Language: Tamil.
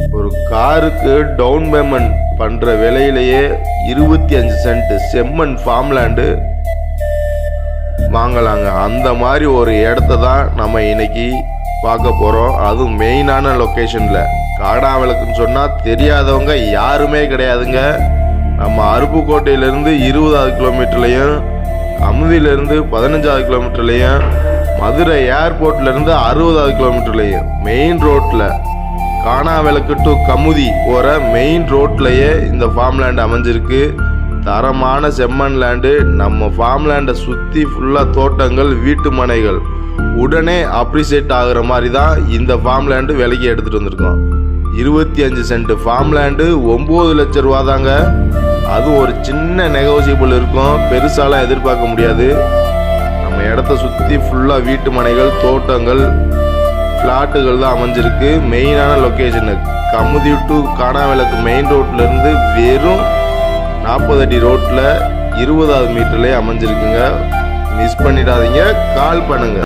ஒரு காருக்கு டவுன் பேமெண்ட் பண்ணுற விலையிலேயே 25 சென்ட் செம்மண் ஃபார்ம் லேண்டு வாங்கலாங்க. அந்த மாதிரி ஒரு இடத்த தான் நம்ம இன்னைக்கு பார்க்க போகிறோம். அதுவும் மெயினான லொக்கேஷனில். காடாவிளக்குன்னு சொன்னால் தெரியாதவங்க யாருமே கிடையாதுங்க. நம்ம அருப்புக்கோட்டையிலேருந்து 20வது கிலோமீட்டர்லையும், அமுதியிலேருந்து 15வது கிலோமீட்டர்லையும், மதுரை ஏர்போர்ட்லேருந்து 60வது கிலோமீட்டர்லையும் மெயின் ரோட்டில் காணாவிளக்கு டு கமுதி போகிற மெயின் ரோட்லையே இந்த ஃபார்ம் லேண்ட் அமைஞ்சிருக்கு. தரமான செம்மண் லேண்டு. நம்ம ஃபார்ம் லேண்டை சுற்றி ஃபுல்லாக தோட்டங்கள், வீட்டு மனைகள். உடனே அப்ரிசியேட் ஆகுற மாதிரி தான் இந்த ஃபார்ம் லேண்டு விலைக்கு எடுத்துகிட்டு வந்திருக்கோம். 25 சென்ட் ஃபார்ம் லேண்டு 9 லட்ச ரூபா தாங்க. அது ஒரு சின்ன நெகோசியபிள் இருக்கும், பெருசாலாம் எதிர்பார்க்க முடியாது. நம்ம இடத்த சுற்றி ஃபுல்லாக வீட்டு மனைகள், தோட்டங்கள், ஃப்ளாட்டுகள் தான் அமைஞ்சிருக்கு. மெயினான லொக்கேஷனு கமுதி டு காணாவிளக்கு மெயின் ரோட்லேருந்து வெறும் 40 அடி ரோட்டில் 20வது மீட்டர்லேயே அமைஞ்சிருக்குங்க. மிஸ் பண்ணிடாதீங்க, கால் பண்ணுங்க.